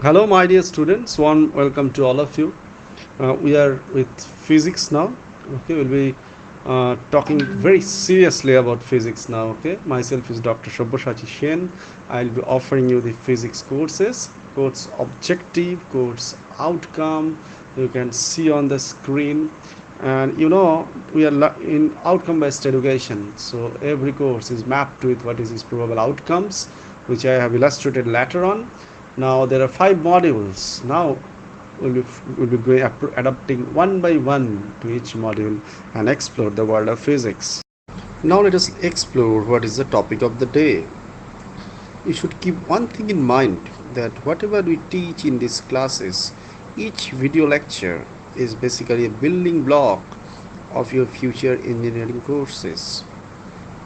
Hello, my dear students. Warm welcome to all of you. We are with physics now. Okay, we'll be talking very seriously about physics now. Okay, myself is Dr. Shobboshachi Shen. I'll be offering you the physics courses, course objective, course outcome. You can see on the screen, and we are in outcome-based education. So every course is mapped with what is its probable outcomes, which I have illustrated later on. Now there are five modules. Now we'll be adapting one by one to each module and explore the world of physics. Now let us explore what is the topic of the day. You should keep one thing in mind, that whatever we teach in these classes, each video lecture is basically a building block of your future engineering courses.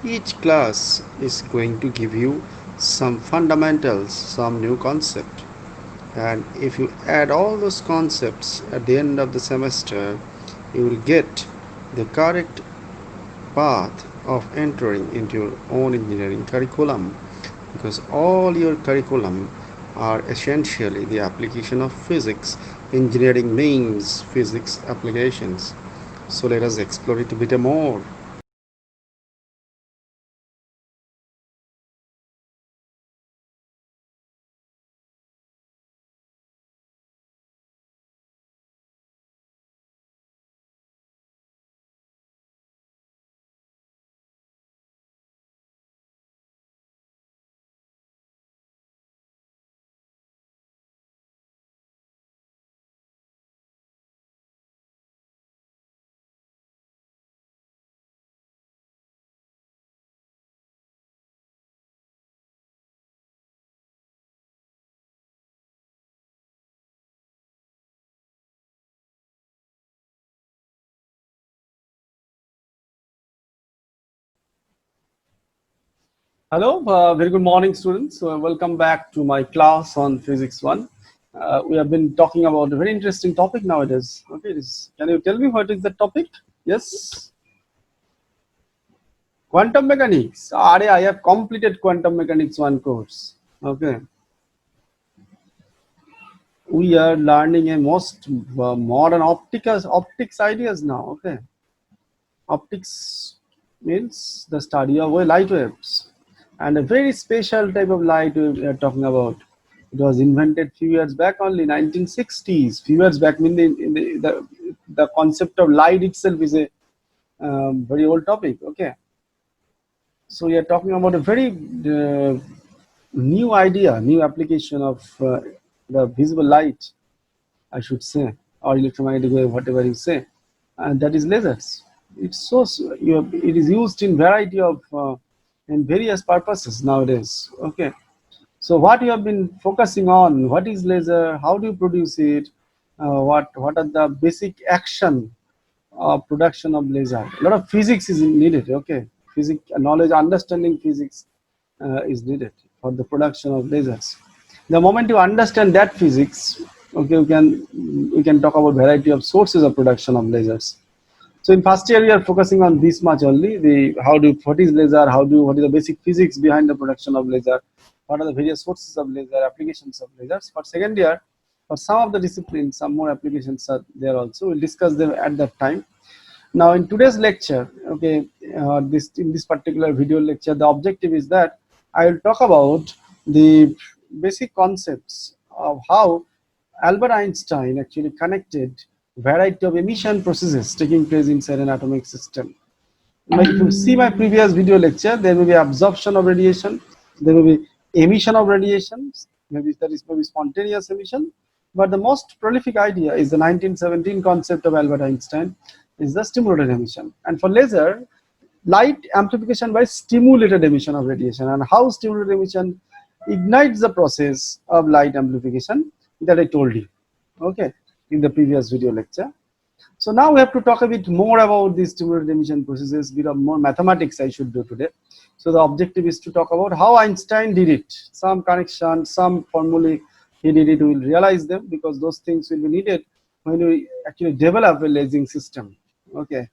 Each class is going to give you some fundamentals, some new concept. And if you add all those concepts at the end of the semester, you will get the correct path of entering into your own engineering curriculum, because all your curriculum are essentially the application of physics. Engineering means physics applications. So let us explore it a bit more. Hello, very good morning, students. Welcome back to my class on Physics 1. We have been talking about a very interesting topic nowadays. Okay, can you tell me what is the topic? Yes, quantum mechanics. I have completed quantum mechanics 1 course. Okay, we are learning a most modern optics ideas now. Okay, optics means the study of light waves, and a very special type of light we are talking about. It was invented few years back, only 1960s. Few years back, mean the concept of light itself is a very old topic. Okay, so we are talking about a very new idea, new application of the visible light, I should say, or electromagnetic wave, whatever you say, and that is lasers. It's it is used in variety of in various purposes nowadays. Okay, so what you have been focusing on? What is laser? How do you produce it? What are the basic action of production of laser? A lot of physics is needed. Okay, physics knowledge, understanding physics is needed for the production of lasers. The moment you understand that physics, okay, we can talk about variety of sources of production of lasers. So in first year we are focusing on this much only, the what is laser, what is the basic physics behind the production of laser, what are the various sources of laser, applications of lasers. For second year, for some of the disciplines, some more applications are there also. We'll discuss them at that time. Now in today's lecture, okay, in this particular video lecture, the objective is that I will talk about the basic concepts of how Albert Einstein actually connected variety of emission processes taking place inside an atomic system. Now, if you see my previous video lecture, there will be absorption of radiation, there will be emission of radiations, maybe that is maybe spontaneous emission. But the most prolific idea is the 1917 concept of Albert Einstein, is the stimulated emission. And for laser, light amplification by stimulated emission of radiation, and how stimulated emission ignites the process of light amplification that I told you, okay, in the previous video lecture. So now we have to talk a bit more about these stimulated emission processes, bit of more mathematics I should do today. So the objective is to talk about how Einstein did it, some connection, some formulae he did it. We will realize them because those things will be needed when we actually develop a lasing system. Okay.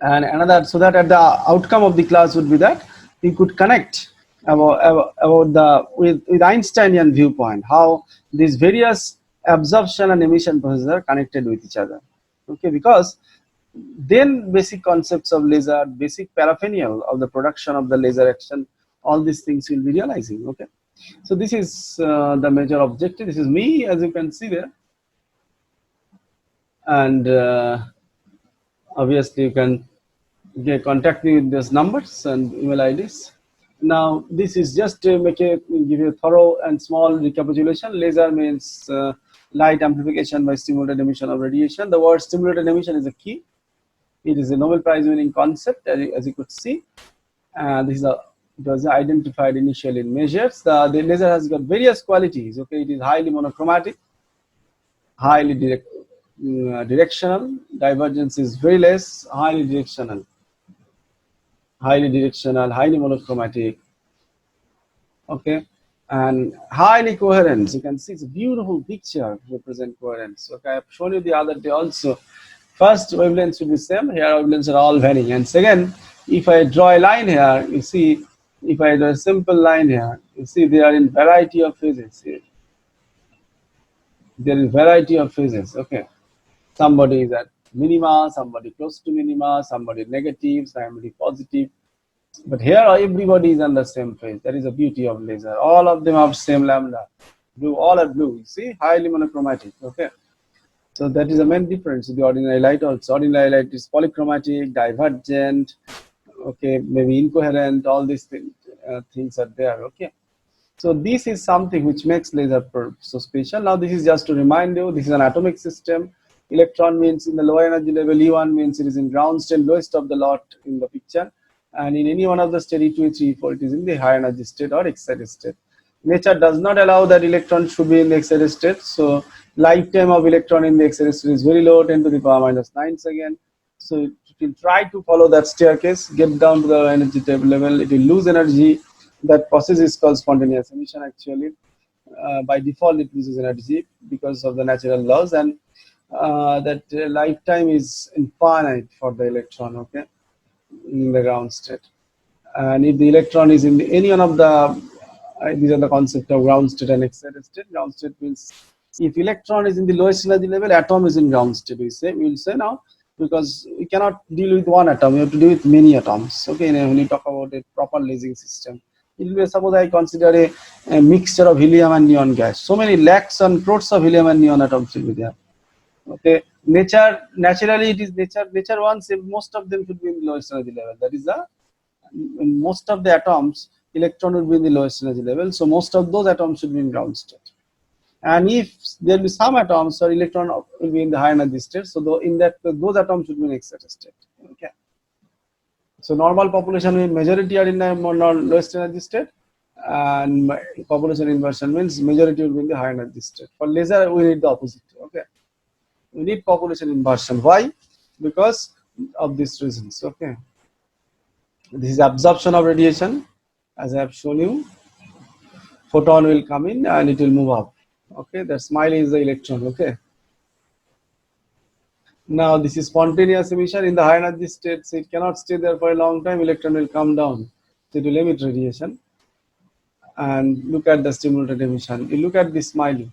And another, so that at the outcome of the class would be that we could connect about the with Einsteinian viewpoint, how these various absorption and emission processes are connected with each other. Okay, because then basic concepts of laser, basic paraphernalia of the production of the laser action, all these things will be realizing. Okay, so this is the major objective. This is me, as you can see there, and obviously you can contact me with these numbers and email IDs. Now, this is just to give you a thorough and small recapitulation. Laser means light amplification by stimulated emission of radiation. The word stimulated emission is a key. It is a Nobel Prize winning concept, as you could see. This is it was identified initially in measures. The laser has got various qualities. Okay, it is highly monochromatic, highly directional. Divergence is very less, highly directional, highly monochromatic. Okay, and highly coherent. You can see it's a beautiful picture to represent coherence. Okay, I've shown you the other day also. First, wavelengths will be same. Here, wavelengths are all varying. And second, if I draw a line here, you see, if I draw a simple line here, you see they are in variety of phases. Here. There is variety of phases. Okay, somebody is at minima, somebody close to minima, somebody negative, somebody positive. But here everybody is on the same phase. That is the beauty of laser. All of them have same lambda. Blue, all are blue. You see, highly monochromatic. Okay. So that is the main difference with the ordinary light also. Ordinary light is polychromatic, divergent, okay, maybe incoherent, all these things are there. Okay. So this is something which makes laser so special. Now this is just to remind you, this is an atomic system. Electron means in the lower energy level, E1 means it is in ground state, lowest of the lot in the picture. And in any one of the state E2, E3, E4, it is in the high energy state or excited state. Nature does not allow that electron should be in the excited state. So lifetime of electron in the excited state is very low, 10 to the power minus 9 seconds. So it will try to follow that staircase, get down to the energy level, it will lose energy. That process is called spontaneous emission actually. By default, it loses energy because of the natural laws, and that lifetime is infinite for the electron, okay, in the ground state. And if the electron is in any one of the, these are the concept of ground state and excited state. Ground state means if electron is in the lowest energy level, atom is in ground state. We will say now, because we cannot deal with one atom, we have to deal with many atoms. Okay, and when you talk about a proper lasing system, it will be, suppose I consider a mixture of helium and neon gas. So many lakhs and crores of helium and neon atoms will be there. Okay, naturally it is nature wants most of them should be in the lowest energy level. That is the in most of the atoms, electron will be in the lowest energy level. So most of those atoms should be in ground state. And if there will be some atoms or electron will be in the high energy state, so in that those atoms should be in excited state. Okay. So normal population means majority are in the lowest energy state, and population inversion means majority will be in the high energy state. For laser, we need the opposite. Okay. We need population inversion. Why? Because of these reasons. Okay. This is absorption of radiation, as I have shown you. Photon will come in and it will move up. Okay, the smile is the electron. Okay. Now this is spontaneous emission in the high energy state, so it cannot stay there for a long time. Electron will come down, so it will emit radiation. And look at the stimulated emission. You look at the smiley.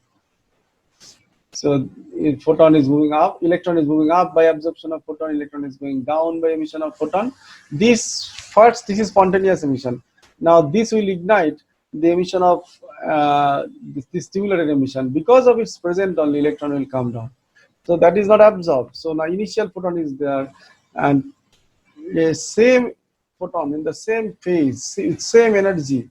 So if photon is moving up, electron is moving up by absorption of photon, electron is going down by emission of photon. This is spontaneous emission. Now this will ignite the emission of this stimulated emission. Because of its present only, electron will come down. So that is not absorbed. So now initial photon is there, and the same photon in the same phase, same energy,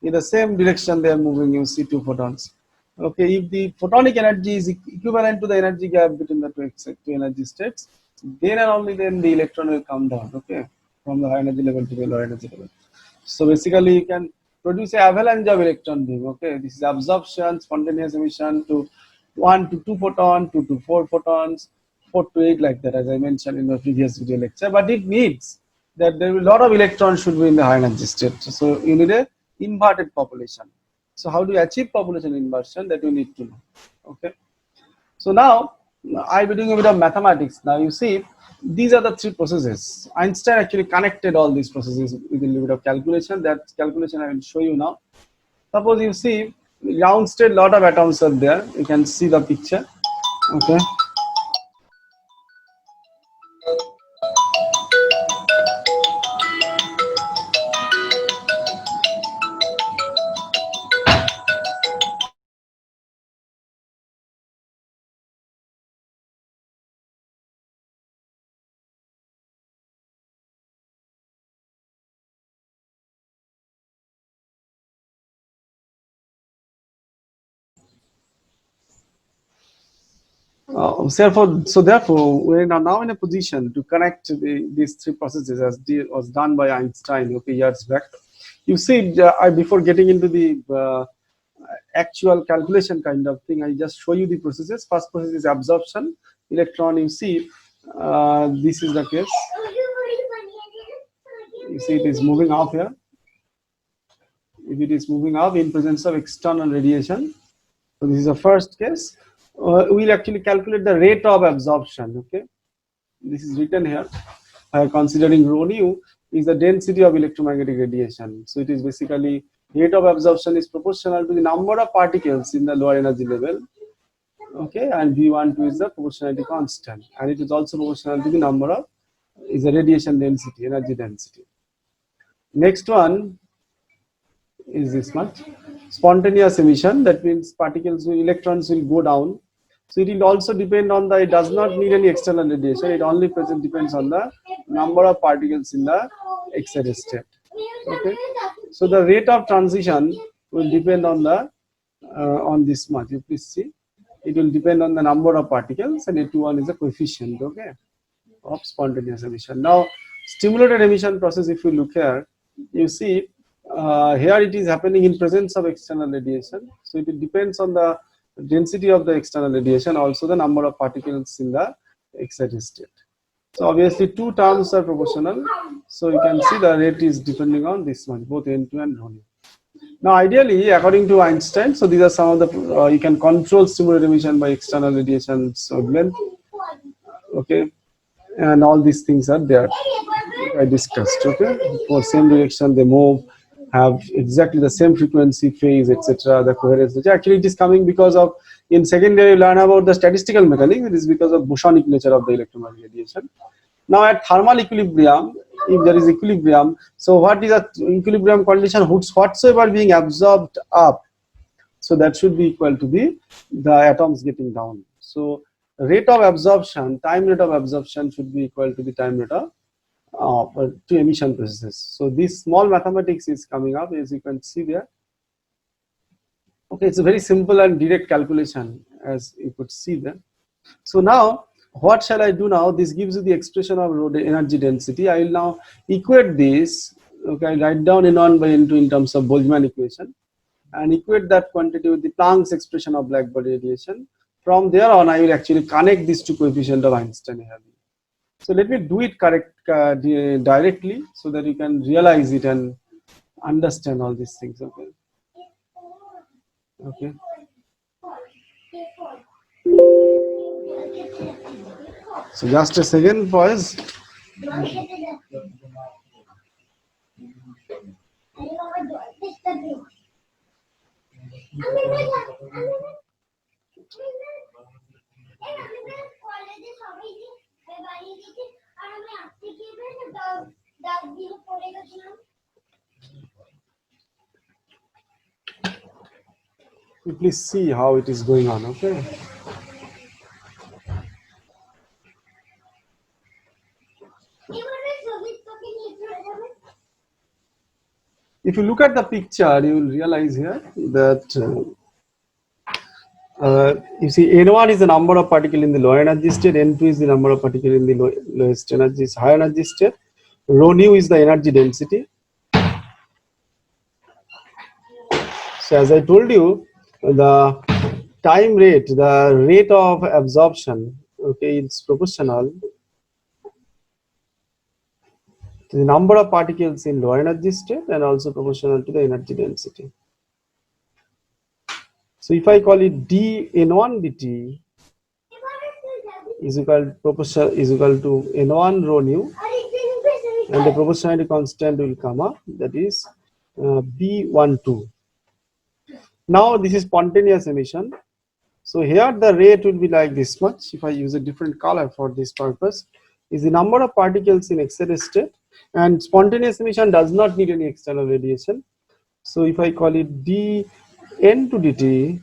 in the same direction they are moving. You see two photons. Okay, if the photonic energy is equivalent to the energy gap between the two energy states, then and only then the electron will come down. Okay, from the high energy level to the low energy level. So basically, you can produce an avalanche of electron beam. Okay, this is absorption, spontaneous emission to 1 to 2 photons, 2 to 4 photons, 4 to 8, like that, as I mentioned in the previous video lecture. But it needs that there will be a lot of electrons should be in the high energy state. So you need a inverted population. So how do you achieve population inversion? That you need to know. Okay. So now I'll be doing a bit of mathematics. Now you see, These are the three processes. Einstein actually connected all these processes with a little bit of calculation. That calculation I will show you now. Suppose you see ground state, lot of atoms are there. You can see the picture. Okay. So therefore, we are now in a position to connect these three processes as was done by Einstein, okay, years back. You see, before getting into the actual calculation kind of thing, I just show you the processes. First process is absorption. Electron, you see, this is the case. You see, it is moving up here. If it is moving up in presence of external radiation, so this is the first case. We'll actually calculate the rate of absorption. Okay, this is written here. Considering rho nu is the density of electromagnetic radiation. So it is basically rate of absorption is proportional to the number of particles in the lower energy level. Okay, and V12 is the proportionality constant, and it is also proportional to the number of is the radiation density, energy density. Next one is this much. Spontaneous emission, that means particles will, electrons will go down. So it will also depend on the, it does not need any external radiation, it only depends on the number of particles in the excited state. Okay, so the rate of transition will depend on the on this much. You please see, it will depend on the number of particles, and A21 is the coefficient, okay, of spontaneous emission. Now stimulated emission process, if you look here, you see here it is happening in presence of external radiation. So it depends on the density of the external radiation, also the number of particles in the excited state. So obviously two terms are proportional. So you can see the rate is depending on this one, both N2 and rho nu. Now ideally, according to Einstein, so these are some of the, you can control stimulated emission by external radiation wavelength. Okay, and all these things are there. I discussed. Okay, for same direction they move, have exactly the same frequency, phase, etc. The coherence. Actually, it is coming because of, in second year you learn about the statistical mechanics. It is because of bosonic nature of the electromagnetic radiation. Now at thermal equilibrium, if there is equilibrium, so what is a equilibrium condition? Whatsoever being absorbed up, so that should be equal to the atoms getting down. So rate of absorption, time rate of absorption should be equal to the time rate of to emission processes. So this small mathematics is coming up, as you can see there. Okay, it's a very simple and direct calculation, as you could see there. So now what shall I do now? This gives you the expression of energy density. I will now equate this. Okay, I write down N1 by N2 in terms of Boltzmann equation, and equate that quantity with the Planck's expression of black body radiation. From there on, I will actually connect these two coefficients of Einstein here. So let me do it directly, so that you can realize it and understand all these things. Okay. Okay. So just a second, boys. You please see how it is going on. Okay. If you look at the picture, you will realize here that you see N1 is the number of particles in the low energy state, N2 is the number of particles in the lowest energy, high energy state, rho nu is the energy density. So as I told you, the time rate, the rate of absorption, okay, it's proportional to the number of particles in low energy state and also proportional to the energy density. So if I call it dN1 dt, is equal proportional is equal to n1 rho nu, and the proportionality constant will come up, that is B12. Now this is spontaneous emission. So here the rate will be like this much. If I use a different color for this purpose, is the number of particles in excited state, and spontaneous emission does not need any external radiation. So if I call it dn to dt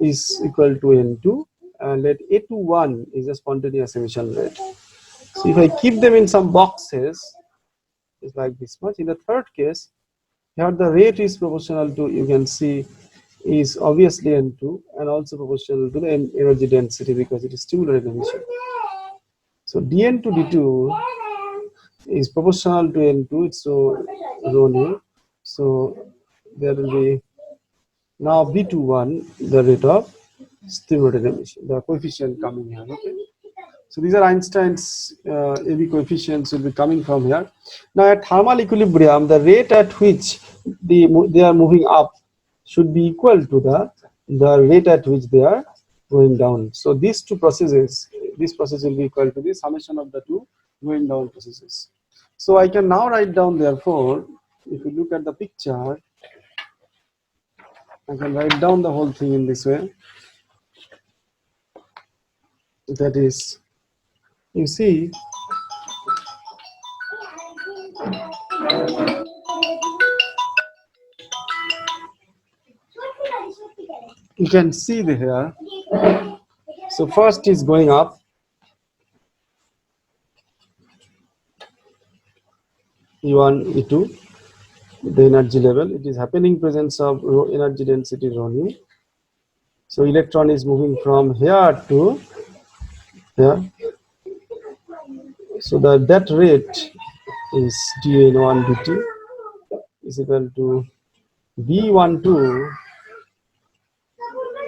is equal to n2, and let A21 is a spontaneous emission rate. So if I keep them in some boxes, it's like this much. In the third case, here the rate is proportional to, you can see, is obviously n2 and also proportional to the energy density because it is stimulated emission. So dn to d2 is proportional to n2, it's so rho nu. So there will be now B21, the rate of stimulated emission, the coefficient coming here. Okay. So these are Einstein's AB coefficients will be coming from here. Now at thermal equilibrium, the rate at which they are moving up should be equal to the rate at which they are going down. So these two processes, this process will be equal to the summation of the two going down processes. So I can now write down, therefore, if you look at the picture, I can write down the whole thing in this way. That is, you see, you can see the here. So first is going up, E1, E2, the energy level. It is happening presence of energy density rho nu. So electron is moving from here to here. So that rate is dN1 dt is equal to B12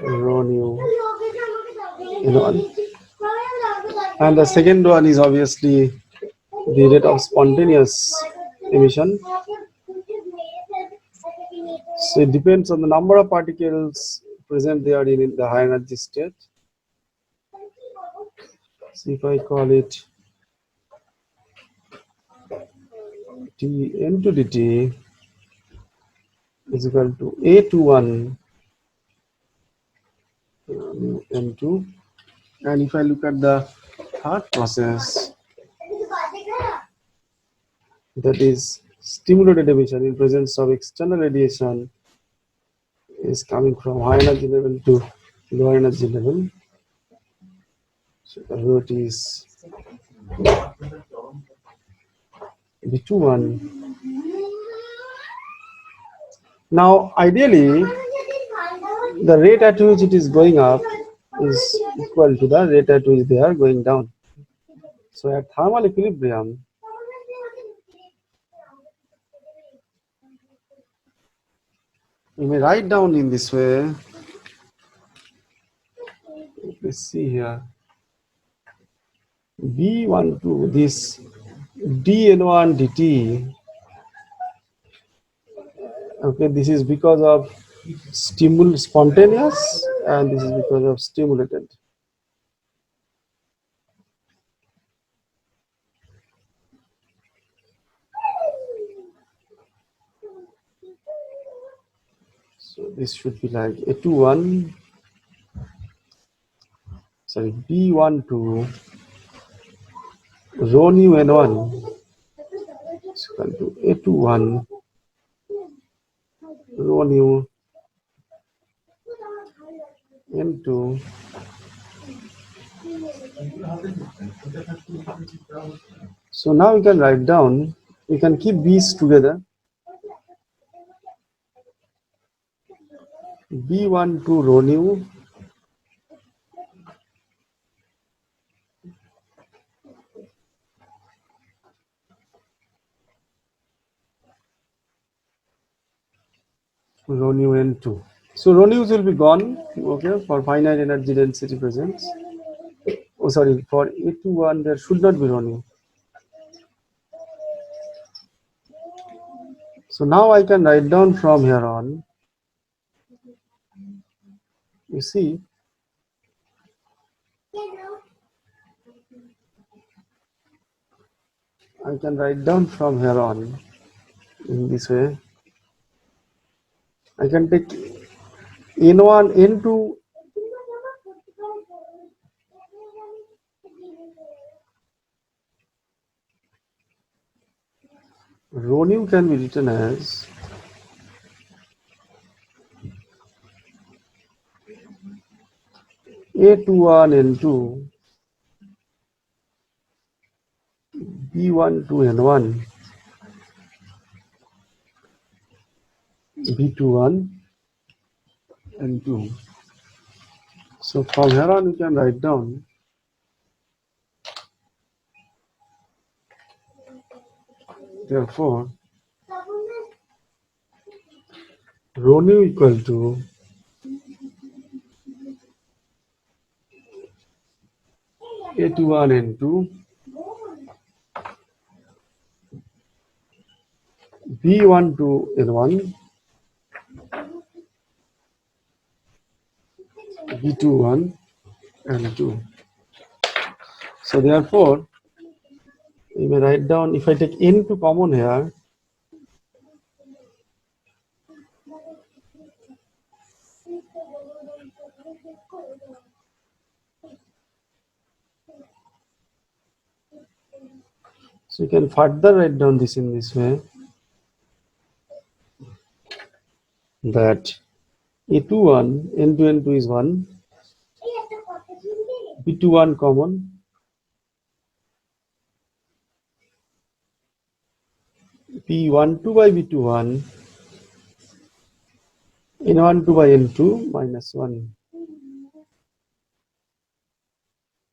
rho nu N1. And the second one is obviously the rate of spontaneous emission. So it depends on the number of particles present there in the high energy state. So if I call it dn to dt is equal to A21 n2, and if I look at the third process, that is stimulated emission in presence of external radiation, is coming from high energy level to low energy level. So the rate is B21. Now ideally the rate at which it is going up is equal to the rate at which they are going down. So at thermal equilibrium, you may write down in this way. Let's see here. B12, this dN1 dt. Okay, this is because of spontaneous, and this is because of stimulated. So this should be like A21, sorry, B12 rho nu N1 is equal to A21 rho nu N2 . So now we can write down, we can keep these together. B12 rho nu rho nu N2. So rho nu's will be gone, okay, for finite energy density presence. Oh, sorry, for A21 there should not be rho nu. So now I can write down from here on. You see, I can write down from here on in this way. I can take N1, N2. Rho nu can be written as A21 N2 B1 to N1 B21 N2. So from here on, you can write down therefore rho nu equal to A21 N2 B1 to N1 B21 N2. So therefore, you may write down, if I take N2 common here, so you can further write down this in this way, that A21 N2 N2 is 1, B21 common, P12 by B21 N12 by N2 minus 1.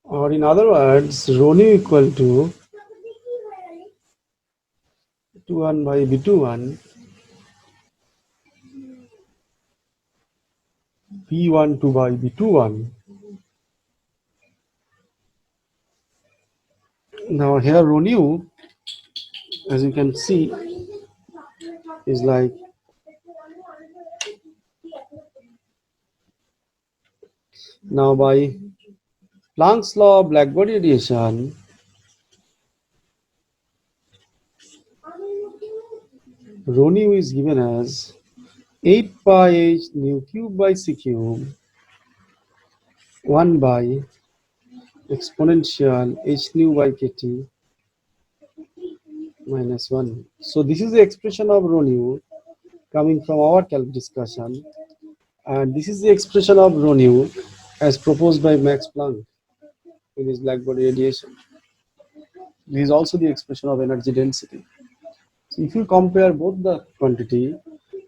Or in other words, rho nu equal to B21 by B21 B12 by B21. Now here rho nu, as you can see, is like now by Planck's law of black body radiation, rho nu is given as 8 pi h nu cube by c cube 1 by exponential h nu by kt minus 1. So this is the expression of rho nu coming from our discussion, and this is the expression of rho nu as proposed by Max Planck in his black body radiation. This is also the expression of energy density. So if you compare both the quantity,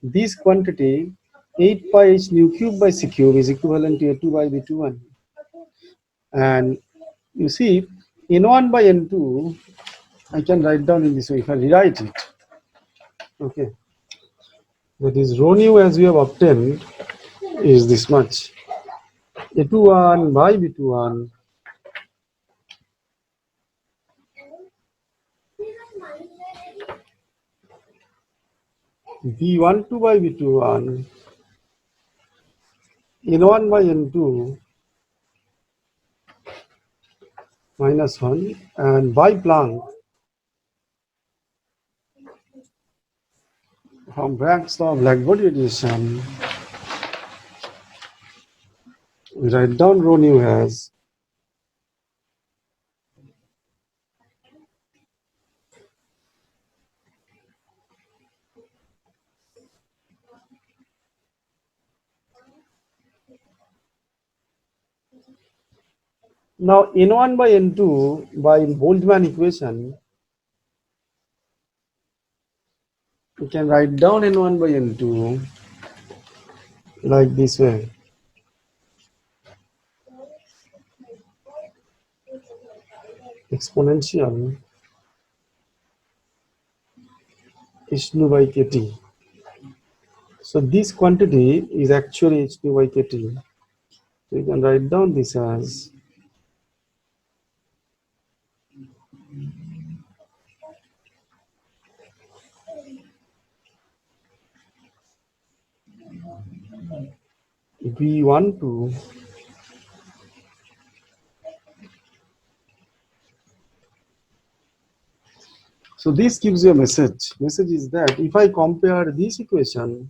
this quantity 8 pi h nu cube by c cube is equivalent to A2 by B21, and you see N1 by N2 I can write down in this way if I rewrite it. Okay, that is rho nu as we have obtained is this much, A21 by B21 B12 by B21 N1 by N2 minus 1, and by Planck from Planck's law of black body radiation, we write down rho nu as now N1 by N2 by Boltzmann equation. We can write down N1 by N2 like this way. Exponential h nu by kt. So this quantity is actually h nu by kt. So you can write down this as B12 . So this gives you a message. Message is that if I compare this equation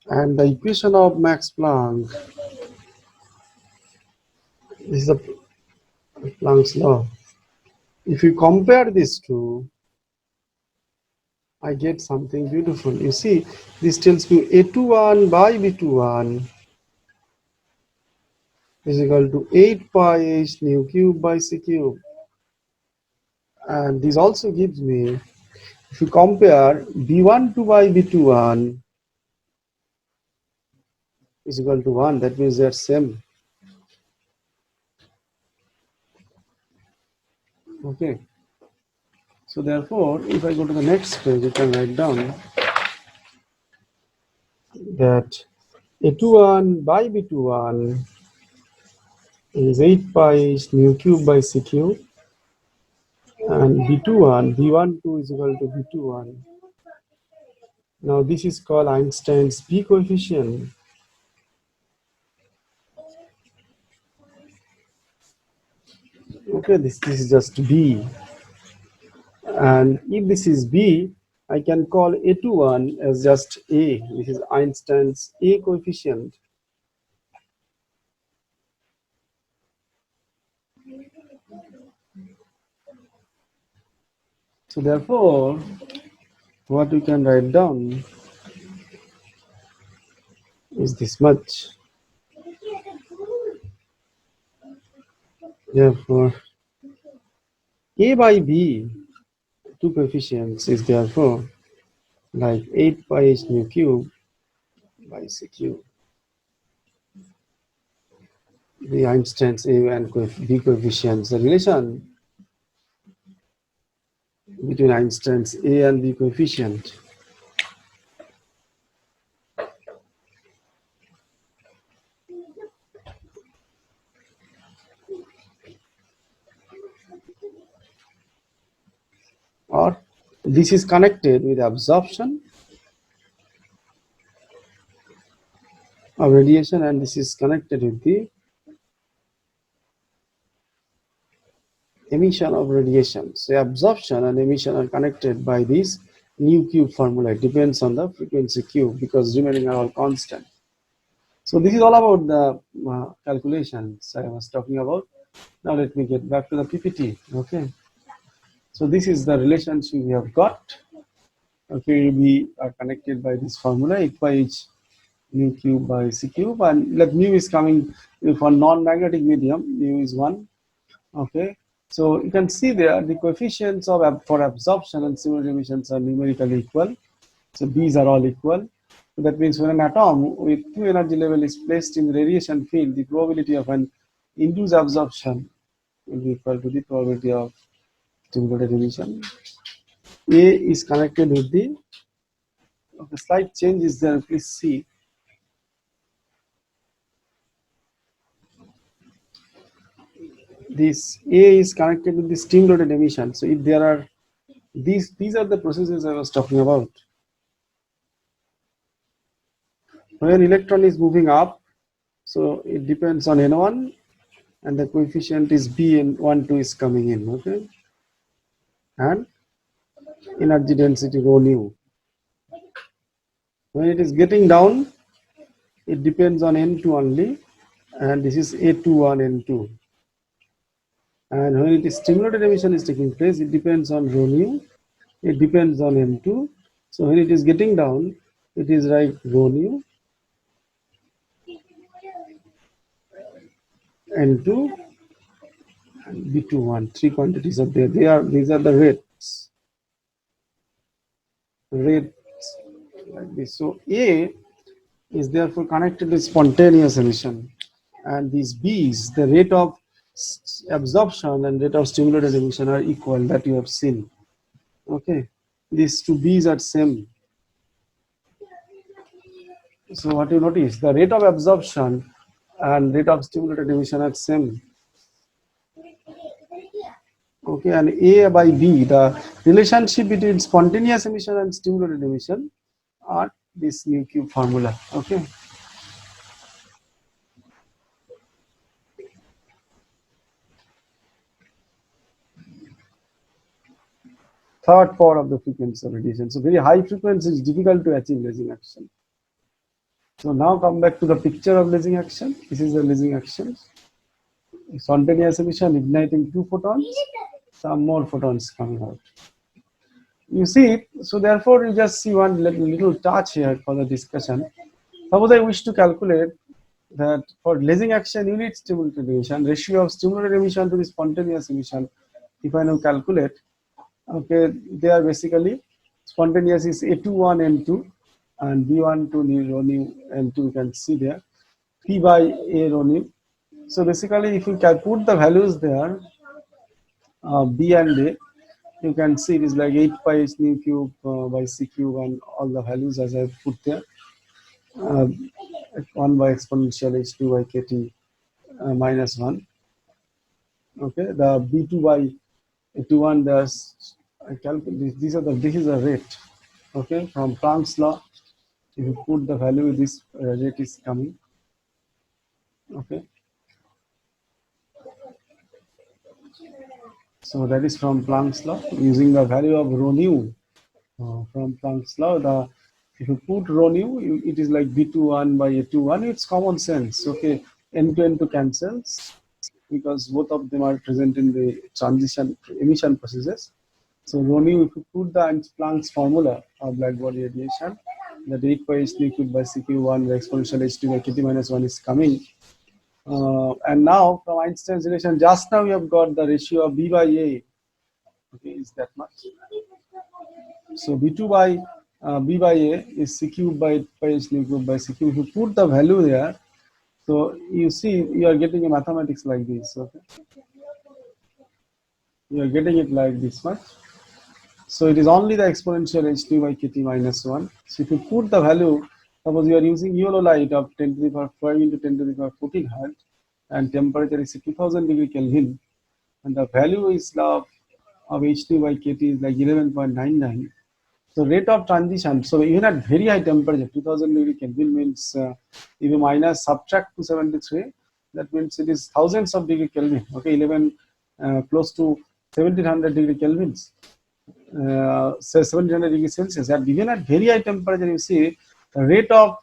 and the equation of Max Planck, this is the Planck's law. If you compare these two, I get something beautiful. You see, this tells me A21 by B21 is equal to 8 pi h nu cube by c cube. And this also gives me, if you compare B12 by B21 is equal to 1, that means they're same. Okay. So therefore, if I go to the next page, you can write down that A21 by B21 is 8 pi h nu cube by c cube, and B12 is equal to B21. Now this is called Einstein's B coefficient. Okay, this is just B. And if this is B, I can call A21 as just A. This is Einstein's A coefficient. So therefore, what we can write down is this much. Therefore, A by B, two coefficients, is therefore like 8 pi h nu cube by c cube. The Einstein's A and B coefficients, the relation between Einstein's A and B coefficient. Or this is connected with absorption of radiation, and this is connected with the emission of radiation. So absorption and emission are connected by this nu cube formula. It depends on the frequency cube because remaining are all constant. So this is all about the calculations I was talking about. Now let me get back to the PPT. Okay. So this is the relationship we have got. Okay, we are connected by this formula 8 by h mu cube by c cube, and like mu is coming for non-magnetic medium, mu is 1. Okay, so you can see there the coefficients of for absorption and simultaneous emissions are numerically equal. So these are all equal. So that means when an atom with two energy level is placed in the radiation field, the probability of an induced absorption will be equal to the probability of stimulated emission. A is connected with the, okay, slight change is there, please see. This A is connected with the stimulated emission. So if there are these are the processes I was talking about. When electron is moving up, so it depends on N1 and the coefficient is B and 1, 2 is coming in, okay? And energy density rho nu. When it is getting down, it depends on N2 only, and this is A21, N2. And when it is stimulated emission is taking place, it depends on rho nu, it depends on N2. So when it is getting down, it is like rho nu, N2, and B21. Three quantities are there. These are the rates. Rates like this. So A is therefore connected with spontaneous emission, and these B's, the rate of absorption and rate of stimulated emission are equal, that you have seen. Okay, these two B's are same. So what you notice, the rate of absorption and rate of stimulated emission are same. Okay, and A by B, the relationship between spontaneous emission and stimulated emission are this nu cube formula. Okay. third part of the frequency of radiation. So very high frequency is difficult to achieve lasing action. So now come back to the picture of lasing action. This is the lasing action. Spontaneous emission igniting 2 photons, some more photons coming out. You see, so therefore you just see one little touch here for the discussion. Suppose I wish to calculate that for lasing action you need stimulated emission, ratio of stimulated emission to the spontaneous emission. If I now calculate, okay, they are basically spontaneous is A21 M2 and B1 to rho nu M2, you can see there, P by A rho nu. So basically if you can put the values there, B and A, you can see it is like 8 pi h nu cube by C cube and all the values as I put there. 1 by exponential h2 by kt minus 1. Okay, the b2 by a21, I calculate this is the rate. Okay, from Planck's law, if you put the value, this rate is coming. Okay, so that is from Planck's law using the value of rho nu from Planck's law. If you put rho nu, it is like b21 by a21. It's common sense. Okay, n to n to cancels because both of them are present in the transition emission processes. So rho nu, if you put the Planck's formula of black body radiation, that 8 pi h nu cube by CQ1 the exponential h2 by kt minus 1 is coming. And now from Einstein's relation, just now we have got the ratio of b by a. Okay, is that much? So b2 by b by a is c cube by 8 pi h nu cube by c cube. If you put the value there, so you see you are getting a mathematics like this. Okay, you are getting it like this much. So it is only the exponential h2 by kt minus 1. So if you put the value, suppose you are using yellow light of 10 to the power 5 into 10 to the power 14 hertz, and temperature is 2000 degree Kelvin, and the value is of h2 by kt is like 11.99. So rate of transition, so even at very high temperature, 2000 degree Kelvin means if you minus subtract 273, that means it is thousands of degree Kelvin. Okay, 11 close to 1700 degree Kelvins. 1700 degrees Celsius. And even at very high temperature, you see the rate of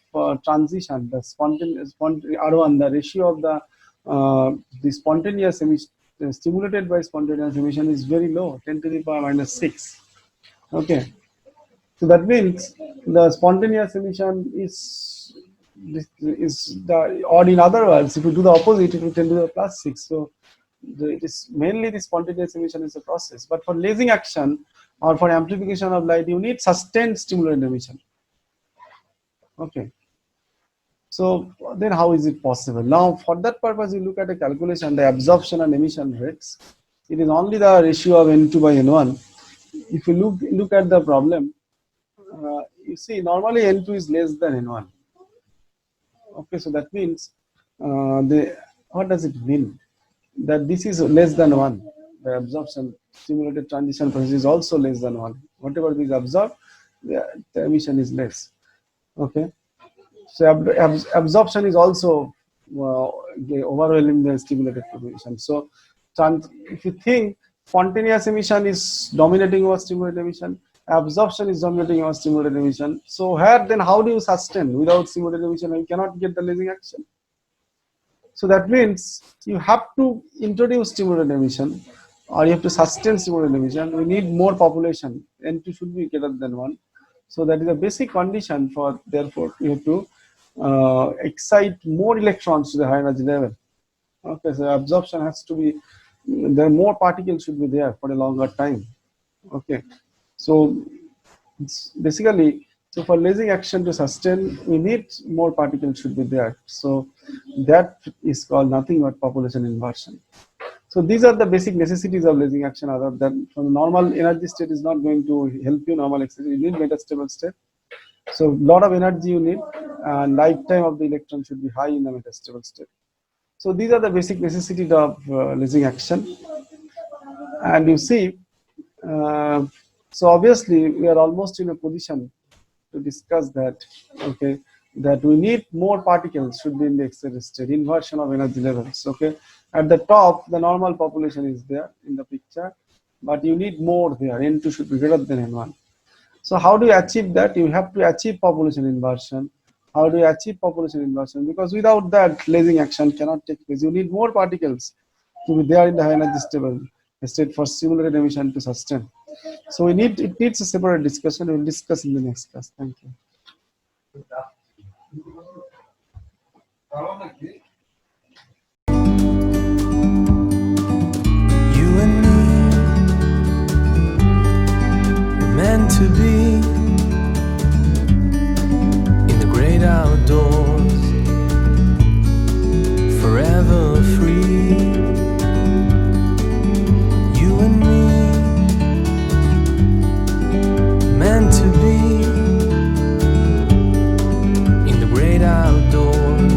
transition, the spontaneous R1, the ratio of the spontaneous emission stimulated by spontaneous emission is very low, 10 to the power minus 6. Okay, so that means the spontaneous emission is the, or in other words, if you do the opposite, it will 10 to the plus 6. So it is mainly the spontaneous emission is a process, but for lasing action or for amplification of light, you need sustained stimulated emission. Okay, so then how is it possible? Now for that purpose, you look at a calculation, the absorption and emission rates. It is only the ratio of n2 by n1. If you look at the problem, you see normally n2 is less than n1. Okay, so that means what does it mean? That this is less than 1. The absorption stimulated transition process is also less than 1. Whatever is absorbed, the emission is less. Okay, so absorption is also overwhelming the stimulated emission. So if you think spontaneous emission is dominating over stimulated emission, absorption is dominating over stimulated emission, so here then how do you sustain? Without stimulated emission, you cannot get the lasing action. So that means you have to introduce stimulated emission, or you have to sustain stimulated emission. We need more population. N2 should be greater than 1. So that is a basic condition for, therefore, you have to excite more electrons to the high energy level. Okay, so absorption has to be, there more particles should be there for a longer time. Okay, so basically, so for lasing action to sustain, we need more particles should be there. So that is called nothing but population inversion. So these are the basic necessities of lasing action. Other than from normal energy state is not going to help you. Normal exercise, you need metastable state. So a lot of energy you need, and lifetime of the electron should be high in the metastable state. So these are the basic necessities of lasing action. And you see, so obviously we are almost in a position to discuss that. Okay, that we need more particles should be in the excited state, inversion of energy levels. Okay, at the top the normal population is there in the picture, but you need more there. N2 should be greater than N1. So how do you achieve that? You have to achieve population inversion. How do you achieve population inversion? Because without that, lasing action cannot take place. You need more particles to be there in the high energy stable state for simulated emission to sustain. So it needs a separate discussion. We'll discuss in the next class. Thank you. You and me were meant to be in the great outdoors, forever free. You and me meant to be in the great outdoors,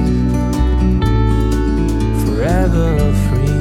forever free.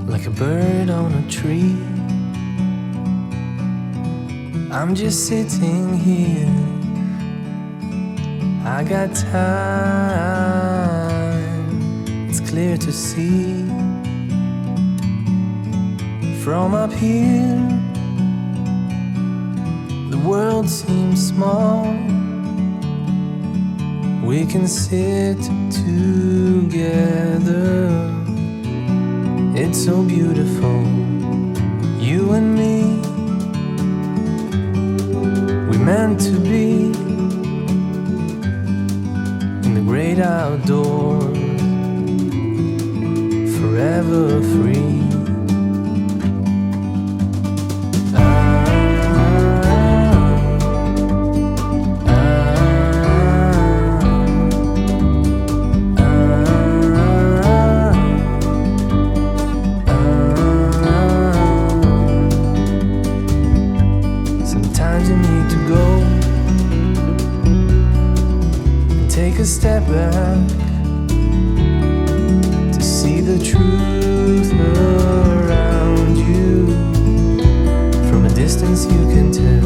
Like a bird on a tree, I'm just sitting here. I got time, it's clear to see. From up here, the world seems small. We can sit together, it's so beautiful. You and me, we meant to be in the great outdoors, forever free. Sometimes you need to go and take a step back to see the truth around you. From a distance you can tell